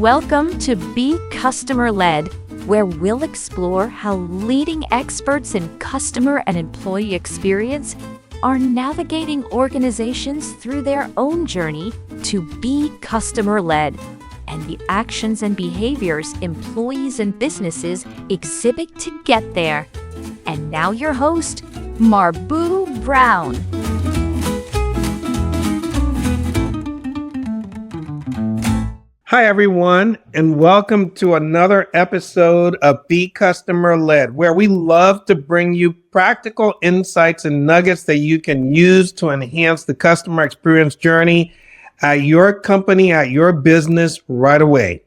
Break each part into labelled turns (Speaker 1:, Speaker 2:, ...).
Speaker 1: Welcome to Be Customer Led, where we'll explore how leading experts in customer and employee experience are navigating organizations through their own journey to be customer led, and the actions and behaviors employees and businesses exhibit to get there. And now your host, Marbu Brown.
Speaker 2: Hi, everyone, and welcome to another episode of Be Customer Led, where we love to bring you practical insights and nuggets that you can use to enhance the customer experience journey at your company, at your business right away.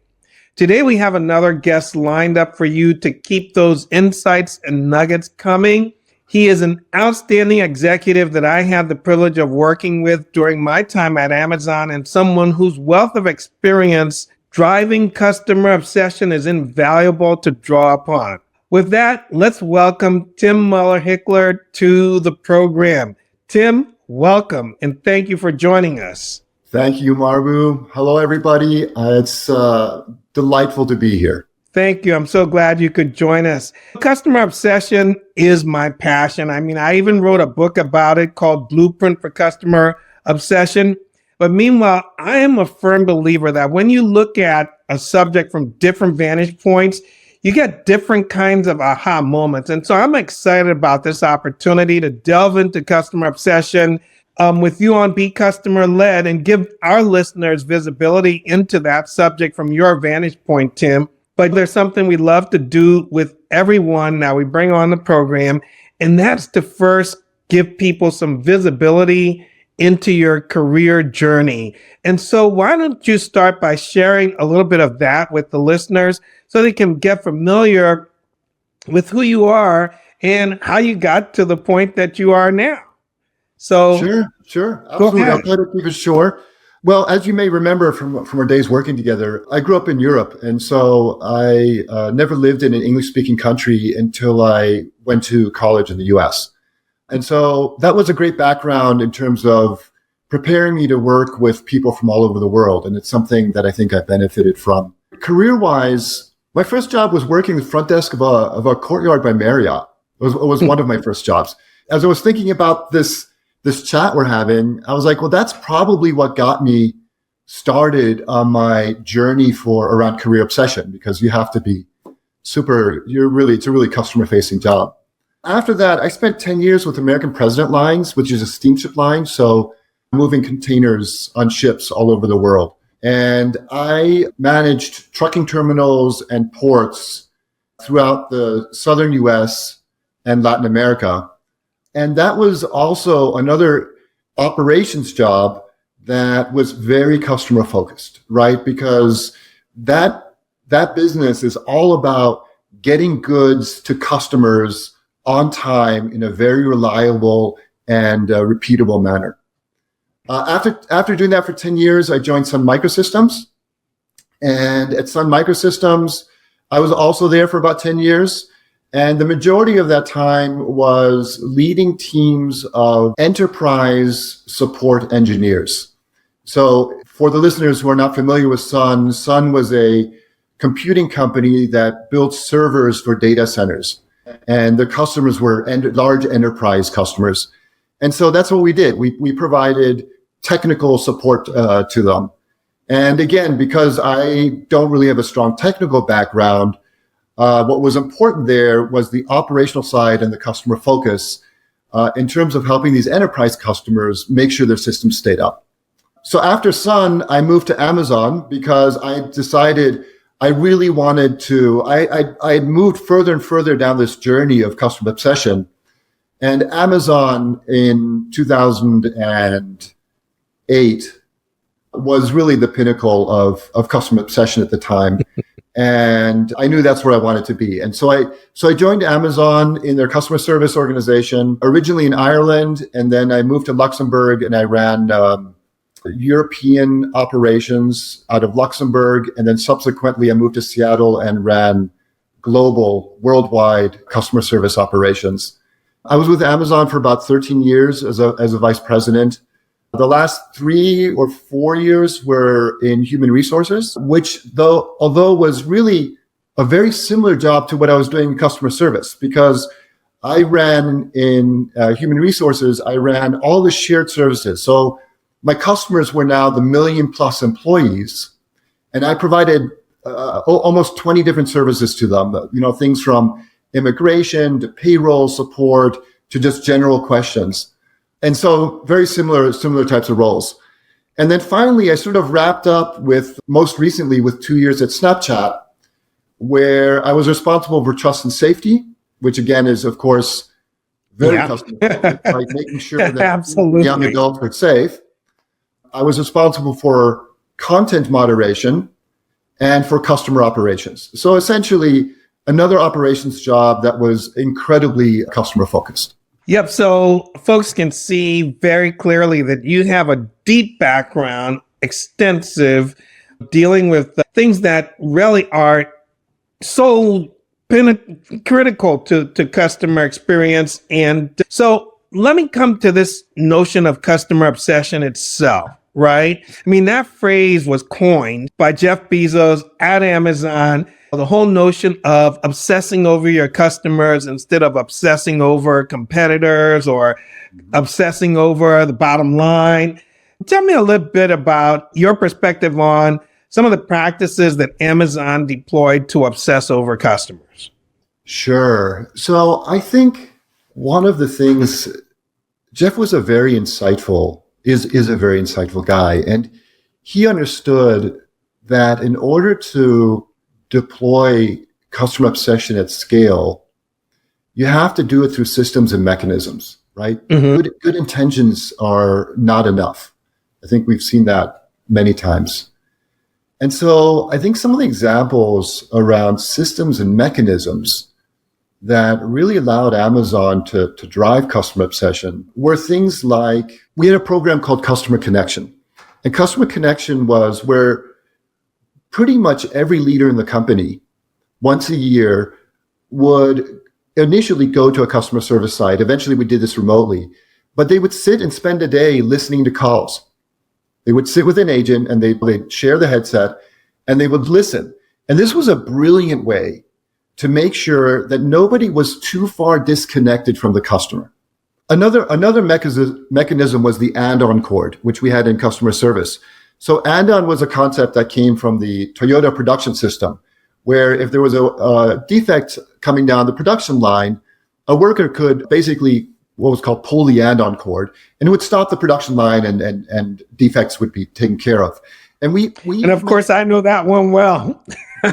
Speaker 2: Today, we have another guest lined up for you to keep those insights and nuggets coming. He is an outstanding executive that I had the privilege of working with during my time at Amazon, and someone whose wealth of experience driving customer obsession is invaluable to draw upon. With that, let's welcome Tim Mueller-Hickler to the program. Tim, welcome, and thank you for joining us.
Speaker 3: Thank you, Marbu. Hello, everybody. It's delightful to be here.
Speaker 2: Thank you. I'm so glad you could join us. Customer obsession is my passion. I even wrote a book about it called Blueprint for Customer Obsession. But meanwhile, I am a firm believer that when you look at a subject from different vantage points, you get different kinds of aha moments. And so I'm excited about this opportunity to delve into customer obsession with you on Be Customer Led and give our listeners visibility into that subject from your vantage point, Tim. But there's something we love to do with everyone now we bring on the program, and that's to first give people some visibility into your career journey. And so why don't you start by sharing a little bit of that with the listeners so they can get familiar with who you are and how you got to the point that you are now. So
Speaker 3: Sure. Absolutely. I'll try to keep it short. Well, as you may remember from our days working together, I grew up in Europe. And so I never lived in an English-speaking country until I went to college in the US. And so that was a great background in terms of preparing me to work with people from all over the world. And it's something that I think I benefited from. Career-wise, my first job was working the front desk of a Courtyard by Marriott. It was one of my first jobs. As I was thinking about this chat we're having, I was like, well, that's probably what got me started on my journey around career obsession, because you have to be it's a really customer facing job. After that, I spent 10 years with American President Lines, which is a steamship line. So moving containers on ships all over the world. And I managed trucking terminals and ports throughout the southern US and Latin America. And that was also another operations job that was very customer focused, right? Because that business is all about getting goods to customers on time in a very reliable and repeatable manner. After doing that for 10 years, I joined Sun Microsystems. And at Sun Microsystems, I was also there for about 10 years. And the majority of that time was leading teams of enterprise support engineers. So for the listeners who are not familiar with Sun was a computing company that built servers for data centers. And the customers were large enterprise customers. And so that's what we did. We provided technical support to them. And again, because I don't really have a strong technical background, what was important there was the operational side and the customer focus in terms of helping these enterprise customers make sure their systems stayed up. So after Sun, I moved to Amazon because I decided I really wanted to, I had moved further and further down this journey of customer obsession. And Amazon in 2008 was really the pinnacle of customer obsession at the time. And I knew that's where I wanted to be. And so I joined Amazon in their customer service organization, originally in Ireland. And then I moved to Luxembourg and I ran European operations out of Luxembourg. And then subsequently I moved to Seattle and ran global, worldwide customer service operations. I was with Amazon for about 13 years as a vice president. The last 3 or 4 years were in human resources, which although was really a very similar job to what I was doing in customer service, because I ran in human resources, I ran all the shared services. So my customers were now the 1 million plus employees, and I provided almost 20 different services to them, things from immigration to payroll support to just general questions. And so very similar types of roles. And then finally, I sort of wrapped up most recently with 2 years at Snapchat, where I was responsible for trust and safety, which again is, of course, very customer focused, like making sure that
Speaker 2: Absolutely.
Speaker 3: young adults are safe. I was responsible for content moderation and for customer operations. So essentially, another operations job that was incredibly customer focused.
Speaker 2: Yep. So folks can see very clearly that you have a deep background, extensive, dealing with things that really are so critical to customer experience. And so let me come to this notion of customer obsession itself, right? I mean, that phrase was coined by Jeff Bezos at Amazon. The whole notion of obsessing over your customers instead of obsessing over competitors or obsessing over the bottom line. Tell me a little bit about your perspective on some of the practices that Amazon deployed to obsess over customers.
Speaker 3: Sure. So I think one of the things, Jeff was is a very insightful guy. And he understood that in order to deploy customer obsession at scale, you have to do it through systems and mechanisms, right? Mm-hmm. Good intentions are not enough. I think we've seen that many times. And so I think some of the examples around systems and mechanisms that really allowed Amazon to drive customer obsession were things like, we had a program called Customer Connection. And Customer Connection was where pretty much every leader in the company once a year would initially go to a customer service site. Eventually we did this remotely, but they would sit and spend a day listening to calls. They would sit with an agent and they'd share the headset and they would listen. And this was a brilliant way to make sure that nobody was too far disconnected from the customer. Another mechanism was the and-on cord, which we had in customer service. So and-on was a concept that came from the Toyota production system, where if there was a defect coming down the production line, a worker could basically what was called pull the and-on cord, and it would stop the production line and defects would be taken care of. And
Speaker 2: and of course I know that one well.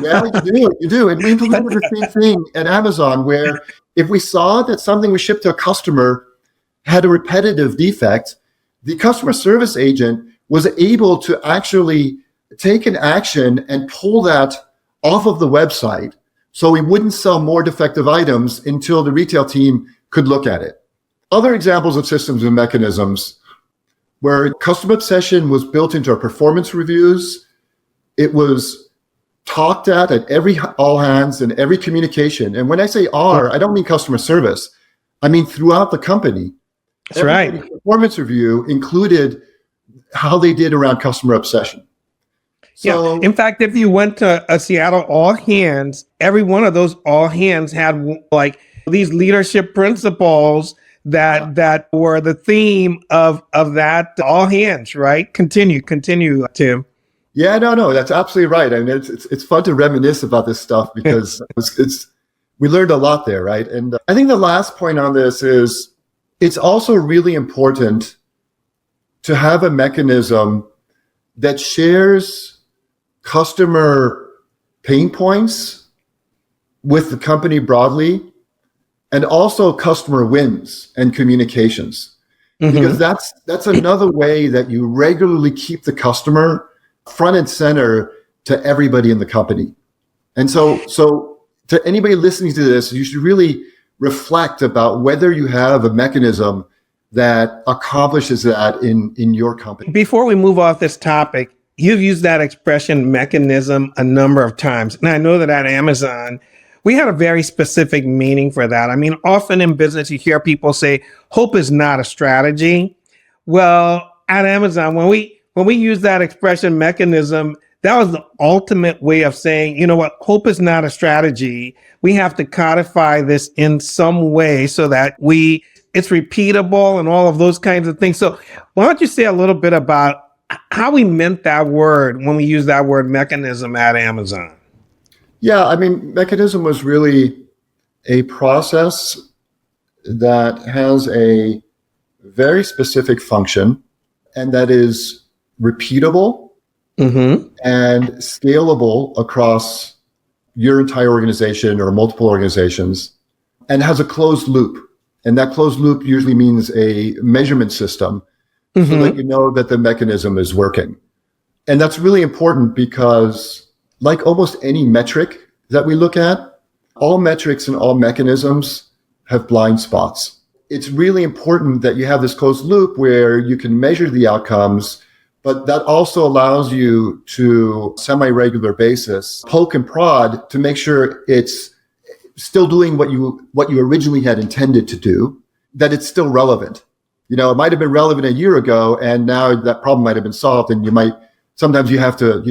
Speaker 3: Yeah, you do. And we implemented the same thing at Amazon, where if we saw that something we shipped to a customer had a repetitive defect, the customer service agent was able to actually take an action and pull that off of the website so we wouldn't sell more defective items until the retail team could look at it. Other examples of systems and mechanisms where customer obsession was built into our performance reviews. It was talked at every all hands and every communication. And when I say I don't mean customer service. I mean throughout the company.
Speaker 2: That's right.
Speaker 3: Performance review included how they did around customer obsession. So,
Speaker 2: in fact, if you went to a Seattle all hands, every one of those all hands had like these leadership principles that were the theme of that all hands, right? Continue, Tim.
Speaker 3: Yeah, no, that's absolutely right. I mean, it's fun to reminisce about this stuff because we learned a lot there, right? And I think the last point on this is it's also really important to have a mechanism that shares customer pain points with the company broadly, and also customer wins and communications. Mm-hmm. Because that's another way that you regularly keep the customer front and center to everybody in the company. And so to anybody listening to this, you should really reflect about whether you have a mechanism that accomplishes that in your company.
Speaker 2: Before we move off this topic, you've used that expression mechanism a number of times. And I know that at Amazon, we had a very specific meaning for that. I mean, often in business, you hear people say, hope is not a strategy. Well, at Amazon, when we use that expression mechanism, that was the ultimate way of saying, you know what, hope is not a strategy. We have to codify this in some way so that it's repeatable and all of those kinds of things. So why don't you say a little bit about how we meant that word when we use that word mechanism at Amazon?
Speaker 3: Yeah, I mean, mechanism was really a process that has a very specific function and that is repeatable and scalable across your entire organization or multiple organizations, and has a closed loop. And that closed loop usually means a measurement system so that you know that the mechanism is working. And that's really important because, like almost any metric that we look at, all metrics and all mechanisms have blind spots. It's really important that you have this closed loop where you can measure the outcomes, but that also allows you to semi-regular basis poke and prod to make sure it's still doing what you originally had intended to do, that it's still relevant. You know, it might have been relevant a year ago and now that problem might have been solved, and sometimes you have to,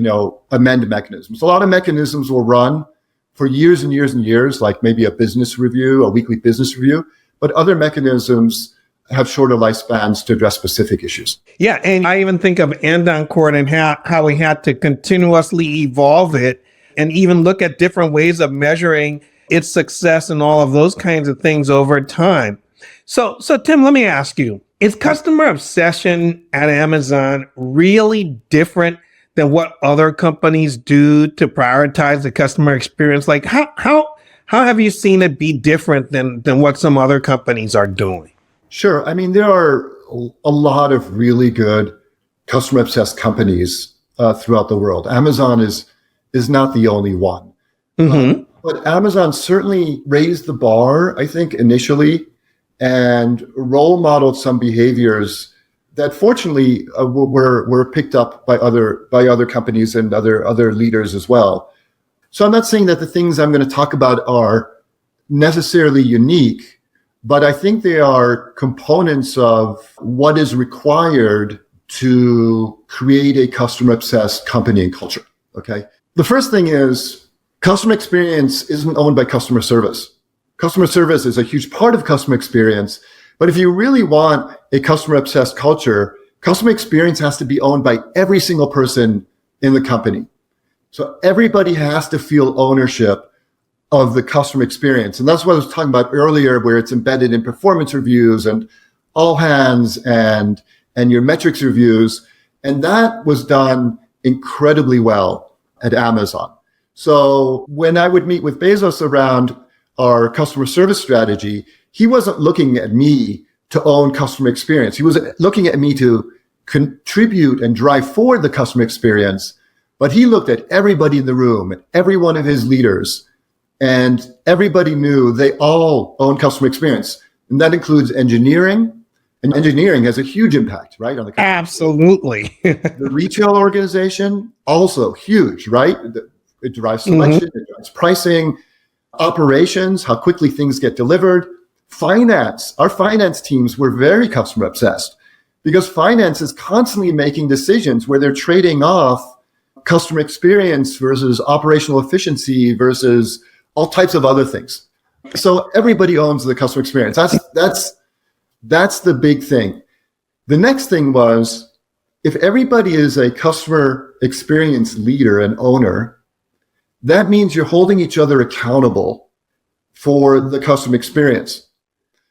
Speaker 3: amend mechanisms. A lot of mechanisms will run for years and years and years, like maybe a business review, a weekly business review, but other mechanisms have shorter lifespans to address specific issues.
Speaker 2: Yeah, and I even think of Andon Court and how we had to continuously evolve it and even look at different ways of measuring its success and all of those kinds of things over time. So Tim, let me ask you, is customer obsession at Amazon really different than what other companies do to prioritize the customer experience? Like how have you seen it be different than what some other companies are doing?
Speaker 3: Sure. I mean, there are a lot of really good customer obsessed companies throughout the world. Amazon is not the only one. But Amazon certainly raised the bar, I think, initially, and role modeled some behaviors that fortunately were picked up by other companies and other leaders as well. So I'm not saying that the things I'm going to talk about are necessarily unique, but I think they are components of what is required to create a customer obsessed company and culture. Okay. The first thing is customer experience isn't owned by customer service. Customer service is a huge part of customer experience. But if you really want a customer obsessed culture, customer experience has to be owned by every single person in the company. So everybody has to feel ownership of the customer experience. And that's what I was talking about earlier, where it's embedded in performance reviews and all hands and your metrics reviews. And that was done incredibly well at Amazon. So when I would meet with Bezos around our customer service strategy, he wasn't looking at me to own customer experience. He was looking at me to contribute and drive forward the customer experience. But he looked at everybody in the room, at every one of his leaders, and everybody knew they all own customer experience. And that includes engineering. And engineering has a huge impact, right? On the customer.
Speaker 2: Absolutely.
Speaker 3: The retail organization, also huge, right? It drives selection, it drives pricing, operations, how quickly things get delivered. Finance, our finance teams were very customer obsessed because finance is constantly making decisions where they're trading off customer experience versus operational efficiency versus all types of other things. So everybody owns the customer experience. That's the big thing. The next thing was, if everybody is a customer experience leader and owner, that means you're holding each other accountable for the customer experience.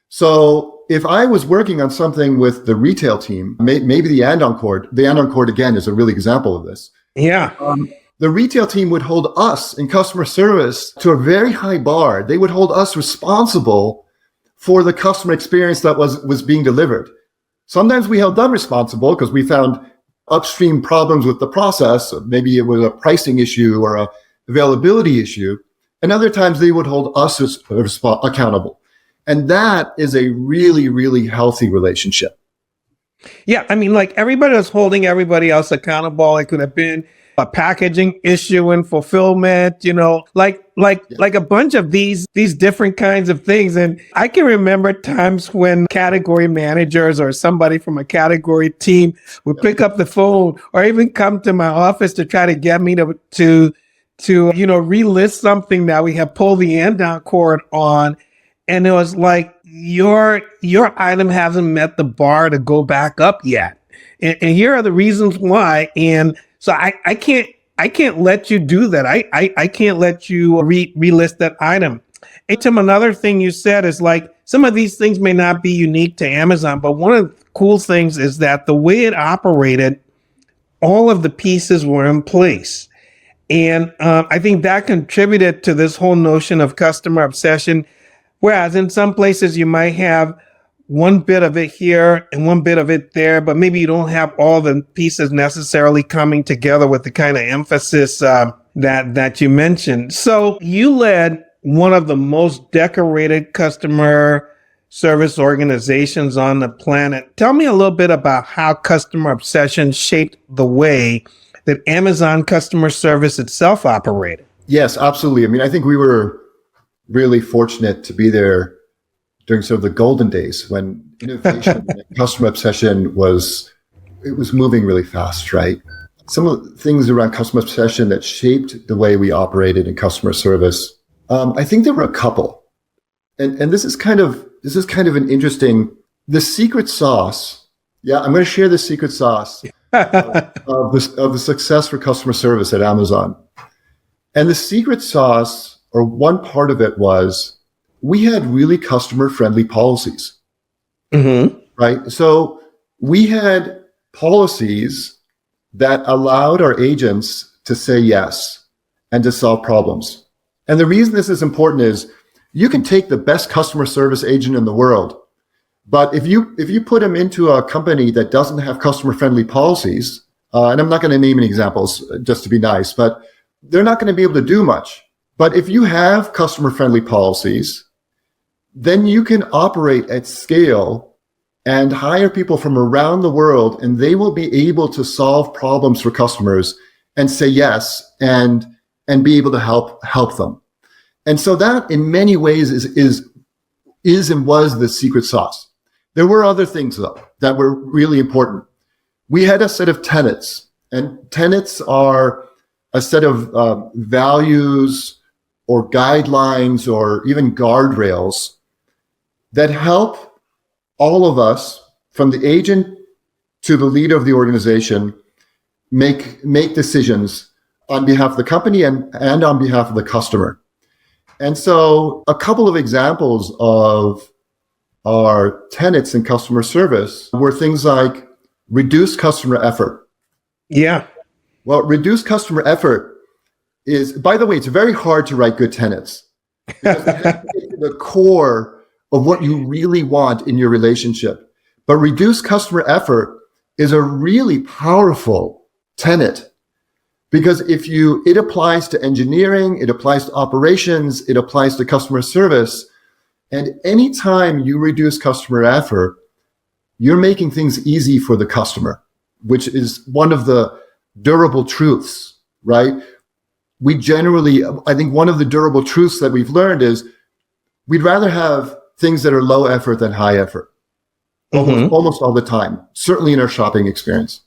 Speaker 3: So if I was working on something with the retail team, maybe the Andon Court again is a really example of this.
Speaker 2: Yeah.
Speaker 3: The retail team would hold us in customer service to a very high bar. They would hold us responsible for the customer experience that was being delivered. Sometimes we held them responsible because we found upstream problems with the process. Maybe it was a pricing issue or a availability issue. And other times they would hold us accountable. And that is a really, really healthy relationship.
Speaker 2: Yeah, I mean, like everybody was holding everybody else accountable. It could have been a packaging issue and fulfillment, like a bunch of these different kinds of things. And I can remember times when category managers or somebody from a category team would pick up the phone or even come to my office to try to get me to relist something that we have pulled the end down cord on. And it was like, your item hasn't met the bar to go back up yet. And here are the reasons why. And so I can't let you do that. I can't let you relist that item. And Tim, another thing you said is like, some of these things may not be unique to Amazon, but one of the cool things is that the way it operated, all of the pieces were in place. And I think that contributed to this whole notion of customer obsession. Whereas in some places you might have one bit of it here and one bit of it there, but maybe you don't have all the pieces necessarily coming together with the kind of emphasis that you mentioned. So you led one of the most decorated customer service organizations on the planet. Tell me a little bit about how customer obsession shaped the way that Amazon customer service itself operated.
Speaker 3: Yes, absolutely. I mean, I think we were really fortunate to be there during sort of the golden days when innovation and customer obsession was moving really fast, right? Some of the things around customer obsession that shaped the way we operated in customer service, I think there were a couple. And this is kind of an interesting, the secret sauce. Yeah, I'm going to share the secret sauce of the success for customer service at Amazon. And the secret sauce, or one part of it, was we had really customer-friendly policies, right? So we had policies that allowed our agents to say yes and to solve problems. And the reason this is important is you can take the best customer service agent in the world, but if you put them into a company that doesn't have customer-friendly policies, and I'm not going to name any examples just to be nice, but they're not going to be able to do much. But if you have customer-friendly policies, then you can operate at scale and hire people from around the world, and they will be able to solve problems for customers and say yes and be able to help them. And so that, in many ways, is and was the secret sauce. There were other things, though, that were really important. We had a set of tenets, and tenets are a set of values or guidelines or even guardrails that help all of us, from the agent to the leader of the organization, make decisions on behalf of the company and on behalf of the customer. And so a couple of examples of our tenets in customer service were things like reduce customer effort.
Speaker 2: Yeah.
Speaker 3: Well, reduce customer effort is, by the way, it's very hard to write good tenets because they have to get to the core of what you really want in your relationship. But reduce customer effort is a really powerful tenet because it applies to engineering, it applies to operations, it applies to customer service. And anytime you reduce customer effort, you're making things easy for the customer, which is one of the durable truths, right? I think one of the durable truths that we've learned is we'd rather have things that are low effort than high effort, almost all the time, certainly in our shopping experience.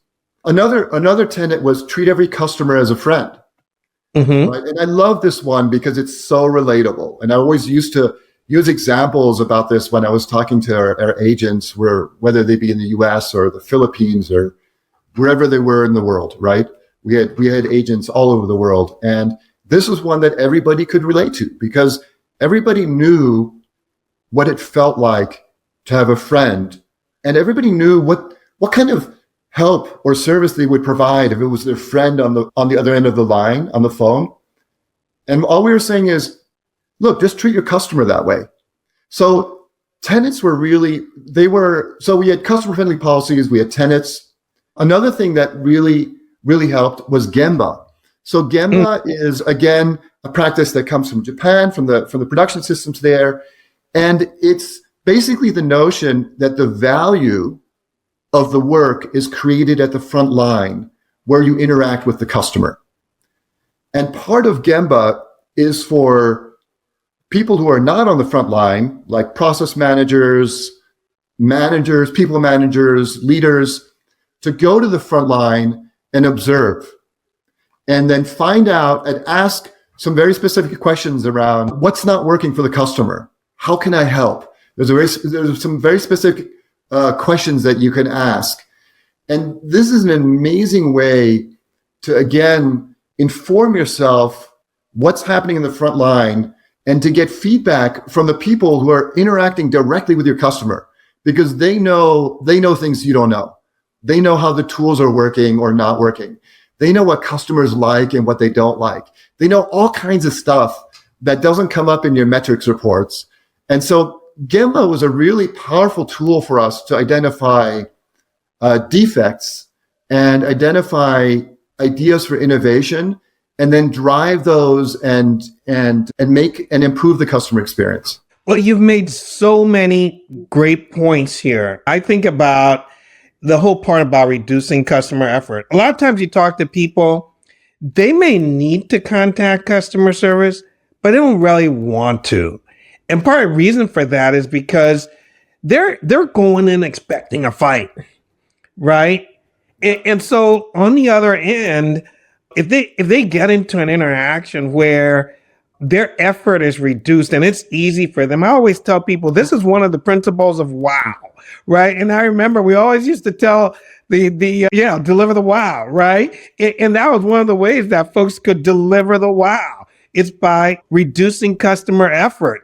Speaker 3: Another tenet was treat every customer as a friend. Right? And I love this one because it's so relatable. And I always used to use examples about this when I was talking to our agents, whether they be in the US or the Philippines or wherever they were in the world, right? We had agents all over the world. And this was one that everybody could relate to because everybody knew what it felt like to have a friend. And everybody knew what kind of help or service they would provide if it was their friend on the other end of the line, on the phone. And all we were saying is, look, just treat your customer that way. So tenets were so we had customer-friendly policies, we had tenets. Another thing that really helped was Gemba. So Gemba is, again, a practice that comes from Japan, from the production systems there. And it's basically the notion that the value of the work is created at the front line where you interact with the customer. And part of Gemba is for people who are not on the front line, like process managers, people managers, leaders, to go to the front line and observe, and then find out and ask some very specific questions around what's not working for the customer. How can I help? There's some very specific questions that you can ask. And this is an amazing way to, again, inform yourself what's happening in the front line and to get feedback from the people who are interacting directly with your customer, because they know things you don't know. They know how the tools are working or not working. They know what customers like and what they don't like. They know all kinds of stuff that doesn't come up in your metrics reports. And so Gemba was a really powerful tool for us to identify defects and identify ideas for innovation, and then drive those and make and improve the customer experience.
Speaker 2: Well, you've made so many great points here. I think about the whole part about reducing customer effort. A lot of times you talk to people, they may need to contact customer service, but they don't really want to. And part of the reason for that is because they're going in expecting a fight, right? And so on the other end, if they get into an interaction where their effort is reduced and it's easy for them, I always tell people this is one of the principles of wow, right? And I remember we always used to tell deliver the wow, right? And that was one of the ways that folks could deliver the wow. It's by reducing customer effort,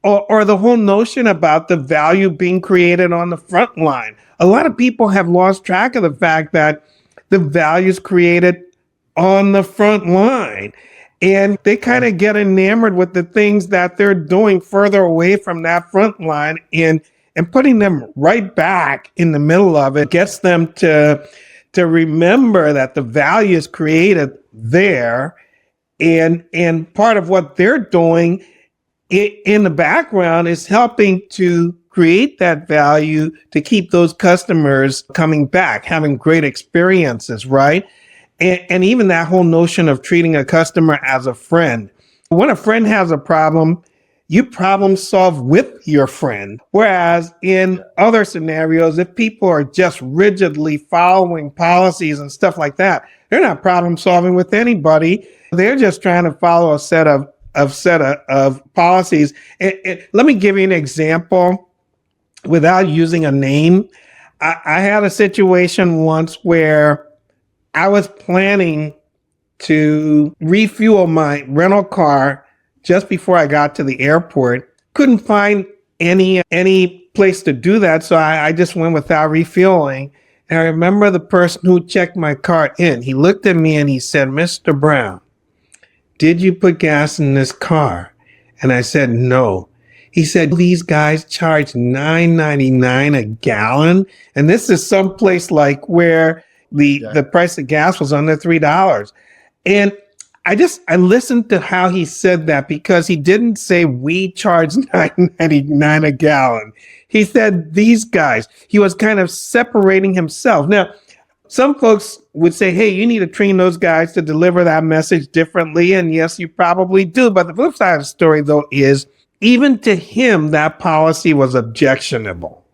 Speaker 2: or the whole notion about the value being created on the front line. A lot of people have lost track of the fact that the value is created on the front line. And they kind of get enamored with the things that they're doing further away from that front line, and putting them right back in the middle of it gets them to remember that the value is created there. And part of what they're doing in the background is helping to create that value to keep those customers coming back, having great experiences, right? And even that whole notion of treating a customer as a friend. When a friend has a problem, you problem solve with your friend. Whereas in other scenarios, if people are just rigidly following policies and stuff like that, they're not problem solving with anybody. They're just trying to follow a set of policies. And let me give you an example without using a name. I had a situation once where I was planning to refuel my rental car just before I got to the airport. Couldn't find any place to do that, so I just went without refueling. And I remember the person who checked my car in, he looked at me and he said, "Mr. Brown, did you put gas in this car?" And I said, "No." He said, "These guys charge $9.99 a gallon. And this is someplace like where the price of gas was under $3. And I listened to how he said that, because he didn't say we charge $9.99 a gallon. He said these guys. He was kind of separating himself. Now, some folks would say, hey, you need to train those guys to deliver that message differently. And yes, you probably do. But the flip side of the story, though, is even to him, that policy was objectionable,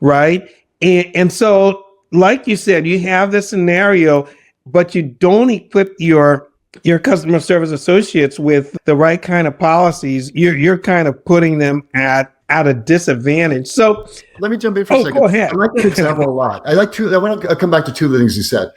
Speaker 2: right? And so, like you said, you have this scenario, but you don't equip your customer service associates with the right kind of policies. You're kind of putting them at a disadvantage. So
Speaker 3: let me jump in for a second.
Speaker 2: Go ahead.
Speaker 3: I like that example a lot. I want to come back to two of the things you said.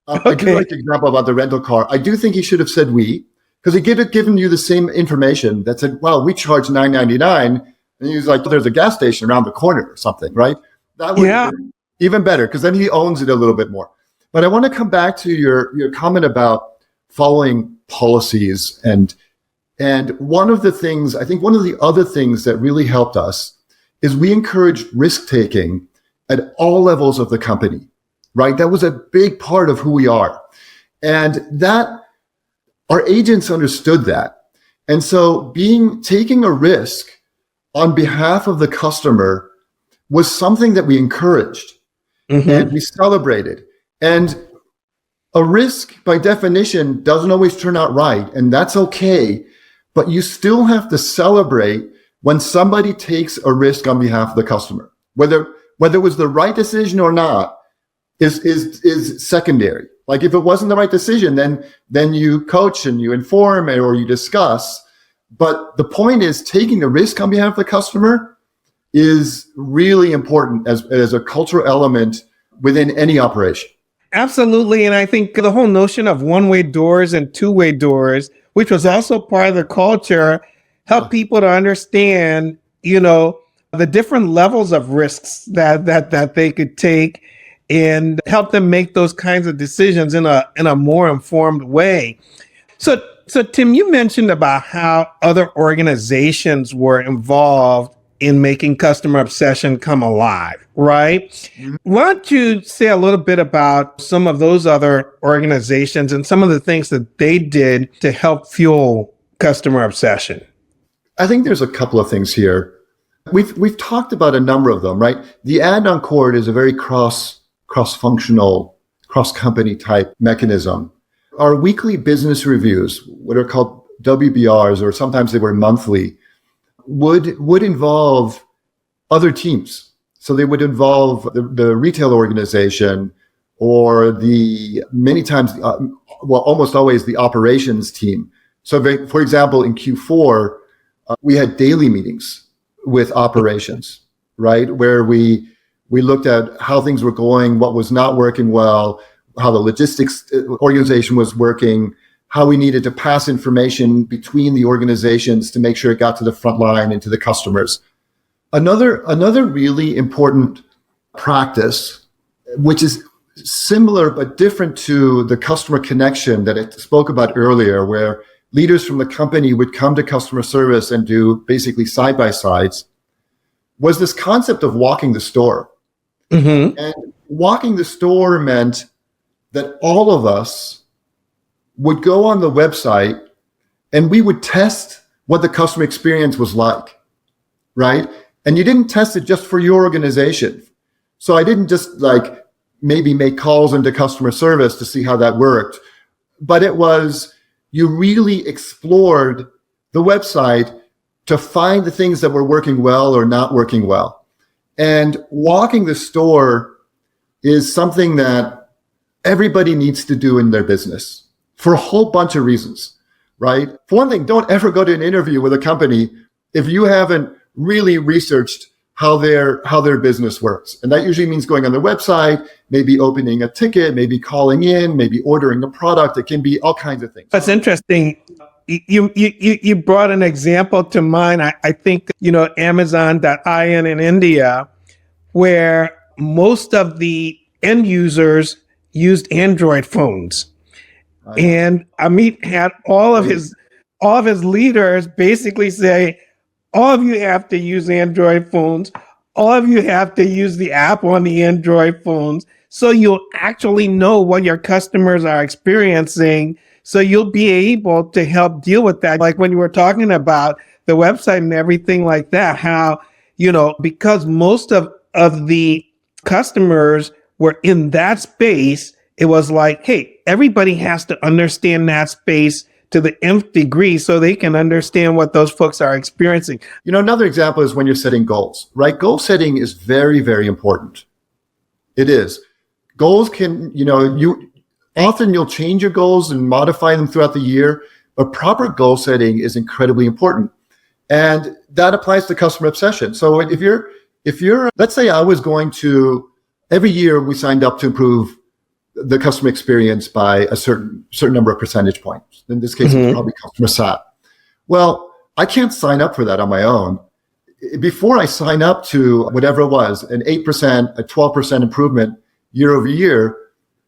Speaker 3: I do like the example about the rental car. I do think he should have said we, because he could have given you the same information that said, well, we charge $9.99. And he was like, there's a gas station around the corner or something, right? That would be even better, because then he owns it a little bit more. But I want to come back to your comment about following policies. And one of the other things that really helped us is we encouraged risk-taking at all levels of the company, right? That was a big part of who we are. And that our agents understood that. And so taking a risk on behalf of the customer was something that we encouraged and we celebrated. And A risk, by definition, doesn't always turn out right, and that's okay. But you still have to celebrate when somebody takes a risk on behalf of the customer. Whether it was the right decision or not is secondary. Like if it wasn't the right decision, then you coach and you inform or you discuss. But the point is, taking a risk on behalf of the customer is really important as a cultural element within any operation.
Speaker 2: Absolutely. And I think the whole notion of one-way doors and two-way doors, which was also part of the culture, helped people to understand, the different levels of risks that they could take and help them make those kinds of decisions in a more informed way. So Tim, you mentioned about how other organizations were involved in making customer obsession come alive, right? Mm-hmm. Why don't you say a little bit about some of those other organizations and some of the things that they did to help fuel customer obsession?
Speaker 3: I think there's a couple of things here. We've talked about a number of them, right? The add-on cord is a very cross-functional, cross-company type mechanism. Our weekly business reviews, what are called WBRs, or sometimes they were monthly, would involve other teams. So they would involve the retail organization or many times, almost always the operations team. So for example, in Q4, we had daily meetings with operations, right? Where we looked at how things were going, what was not working well, how the logistics organization was working, how we needed to pass information between the organizations to make sure it got to the front line and to the customers. Another really important practice, which is similar but different to the customer connection that I spoke about earlier, where leaders from the company would come to customer service and do basically side-by-sides, was this concept of walking the store. Mm-hmm. And walking the store meant that all of us would go on the website and we would test what the customer experience was like, right? And you didn't test it just for your organization. So I didn't just maybe make calls into customer service to see how that worked, but it was, you really explored the website to find the things that were working well or not working well. And walking the store is something that everybody needs to do in their business for a whole bunch of reasons, right? For one thing, don't ever go to an interview with a company if you haven't really researched how their business works. And that usually means going on their website, maybe opening a ticket, maybe calling in, maybe ordering a product. It can be all kinds of things.
Speaker 2: That's interesting. You brought an example to mind. I think, Amazon.in in India, where most of the end users used Android phones. And Amit had all of his leaders basically say, all of you have to use Android phones. All of you have to use the app on the Android phones. So you'll actually know what your customers are experiencing. So you'll be able to help deal with that. Like when you were talking about the website and everything like that, how, because most of the customers were in that space, it was like, hey, everybody has to understand that space to the nth degree so they can understand what those folks are experiencing.
Speaker 3: Another example is when you're setting goals, right? Goal setting is very, very important. It is. Goals can, you'll change your goals and modify them throughout the year, but proper goal setting is incredibly important. And that applies to customer obsession. So if you're, let's say I was going to, every year we signed up to improve the customer experience by a certain number of percentage points. In this case, it's probably customer sat. Well, I can't sign up for that on my own. Before I sign up to whatever it was, an 8%, a 12% improvement year over year,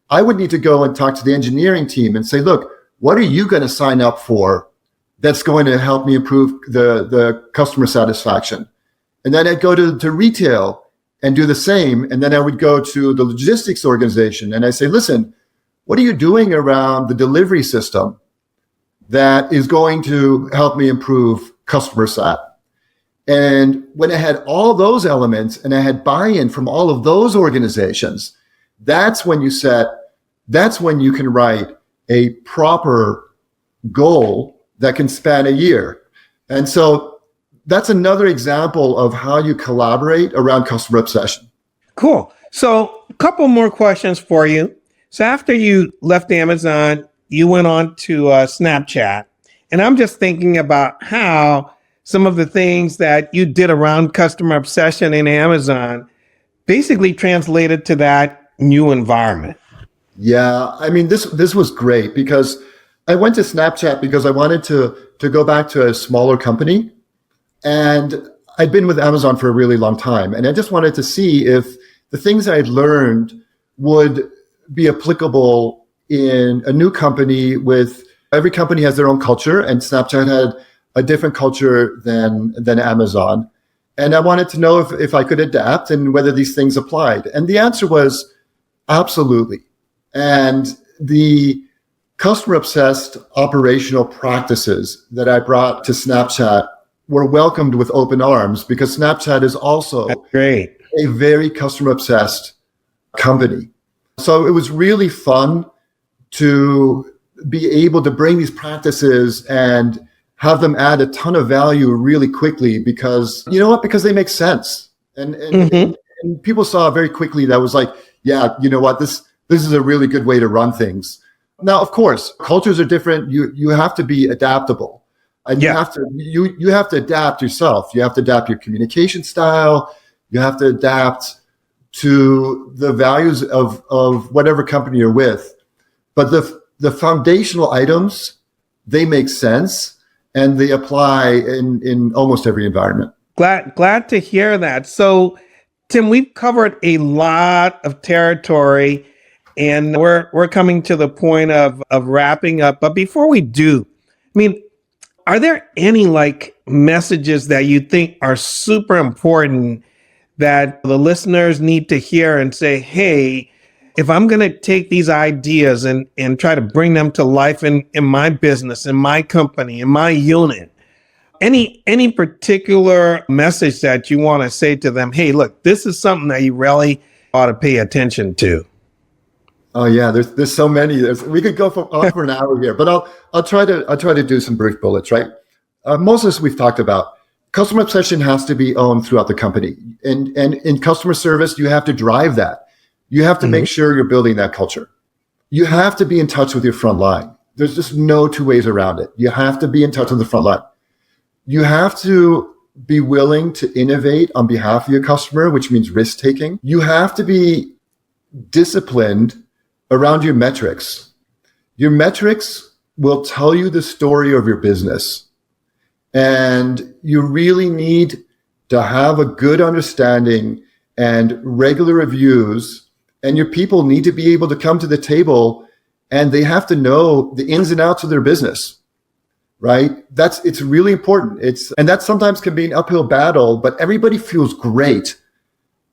Speaker 3: I would need to go and talk to the engineering team and say, look, what are you going to sign up for that's going to help me improve the customer satisfaction? And then I'd go to retail and do the same. And then I would go to the logistics organization and I say, listen, what are you doing around the delivery system that is going to help me improve customer sat? And when I had all those elements and I had buy-in from all of those organizations, that's when you set that's when you can write a proper goal that can span a year. And so that's another example of how you collaborate around customer obsession.
Speaker 2: Cool. So a couple more questions for you. So after you left Amazon, you went on to Snapchat. And I'm just thinking about how some of the things that you did around customer obsession in Amazon basically translated to that new environment.
Speaker 3: Yeah, I mean, this was great because I went to Snapchat because I wanted to go back to a smaller company. And I'd been with Amazon for a really long time. And I just wanted to see if the things I'd learned would be applicable in a new company. With every company has their own culture, and Snapchat had a different culture than Amazon. And I wanted to know if I could adapt and whether these things applied. And the answer was absolutely. And the customer obsessed operational practices that I brought to Snapchat were welcomed with open arms, because Snapchat is also
Speaker 2: great.
Speaker 3: A very customer obsessed company. So it was really fun to be able to bring these practices and have them add a ton of value really quickly, because you know what? Because they make sense. And people saw very quickly that was like, yeah, you know what? This is a really good way to run things. Now, of course, cultures are different. You have to be adaptable. And you have to adapt yourself. You have to adapt your communication style. You have to adapt to the values of whatever company you're with. But the foundational items, they make sense and they apply in almost every environment.
Speaker 2: Glad to hear that. So, Tim, we've covered a lot of territory, and we're coming to the point of wrapping up. But before we do, I mean, are there any messages that you think are super important that the listeners need to hear and say, hey, if I'm going to take these ideas and try to bring them to life in my business, in my company, in my unit, any particular message that you want to say to them? Hey, look, this is something that you really ought to pay attention to.
Speaker 3: Oh yeah, there's so many. We could go on for an hour here, but I'll try to do some brief bullets. Right, most of this we've talked about. Customer obsession has to be owned throughout the company, and in customer service, you have to drive that. You have to make sure you're building that culture. You have to be in touch with your front line. There's just no two ways around it. You have to be in touch with the front line. You have to be willing to innovate on behalf of your customer, which means risk taking. You have to be disciplined around your metrics. Your metrics will tell you the story of your business. And you really need to have a good understanding and regular reviews. And your people need to be able to come to the table and they have to know the ins and outs of their business, right? It's really important. And that sometimes can be an uphill battle, but everybody feels great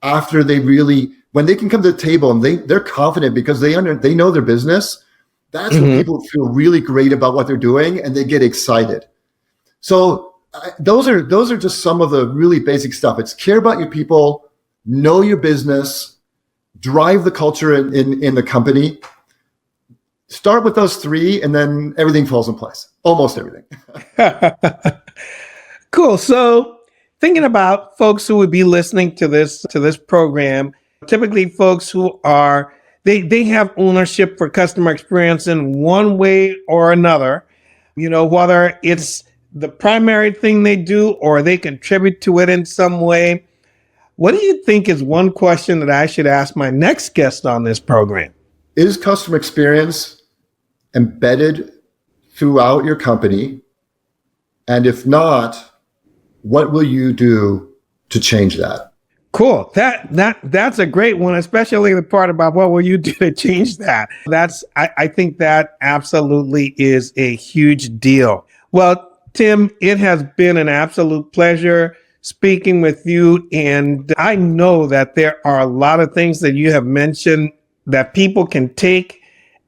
Speaker 3: after when they can come to the table and they're confident because they know their business. That's when people feel really great about what they're doing and they get excited. So those are just some of the really basic stuff. It's care about your people, know your business, drive the culture in the company. Start with those three and then everything falls in place. Almost everything.
Speaker 2: Cool. So thinking about folks who would be listening to this program, typically folks who they have ownership for customer experience in one way or another, whether it's the primary thing they do or they contribute to it in some way. What do you think is one question that I should ask my next guest on this program?
Speaker 3: Is customer experience embedded throughout your company? And if not, what will you do to change that?
Speaker 2: Cool. That's a great one, especially the part about what will you do to change that. I think that absolutely is a huge deal. Well, Tim, it has been an absolute pleasure speaking with you. And I know that there are a lot of things that you have mentioned that people can take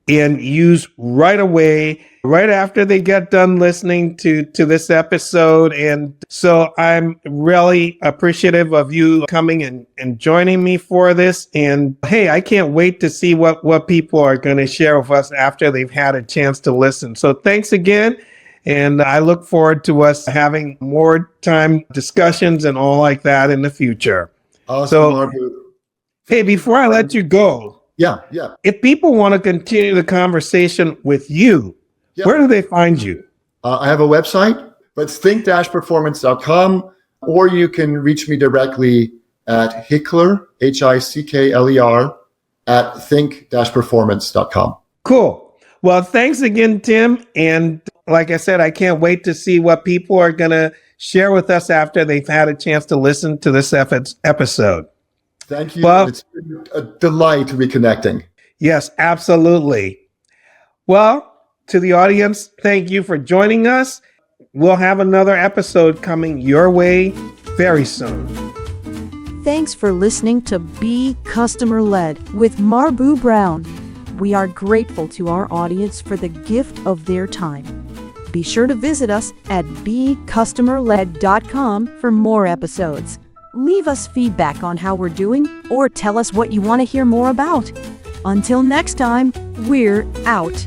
Speaker 2: and use right away right after they get done listening to this episode. And so I'm really appreciative of you coming and joining me for this. And hey, I can't wait to see what people are going to share with us after they've had a chance to listen. So thanks again. And I look forward to us having more time discussions and all like that in the future.
Speaker 3: Awesome,
Speaker 2: So,
Speaker 3: Marbu.
Speaker 2: hey, before I let you go,
Speaker 3: Yeah.
Speaker 2: if people want to continue the conversation with you, where do they find you?
Speaker 3: I have a website, but it's think-performance.com, or you can reach me directly at Hickler, Hickler, at think-performance.com.
Speaker 2: Cool. Well, thanks again, Tim. And like I said, I can't wait to see what people are going to share with us after they've had a chance to listen to this episode.
Speaker 3: Thank you.
Speaker 2: Well,
Speaker 3: it's been a delight reconnecting.
Speaker 2: Yes, absolutely. Well, to the audience, thank you for joining us. We'll have another episode coming your way very soon.
Speaker 4: Thanks for listening to Be Customer Led with Marbu Brown. We are grateful to our audience for the gift of their time. Be sure to visit us at becustomerled.com for more episodes. Leave us feedback on how we're doing or tell us what you want to hear more about. Until next time, we're out.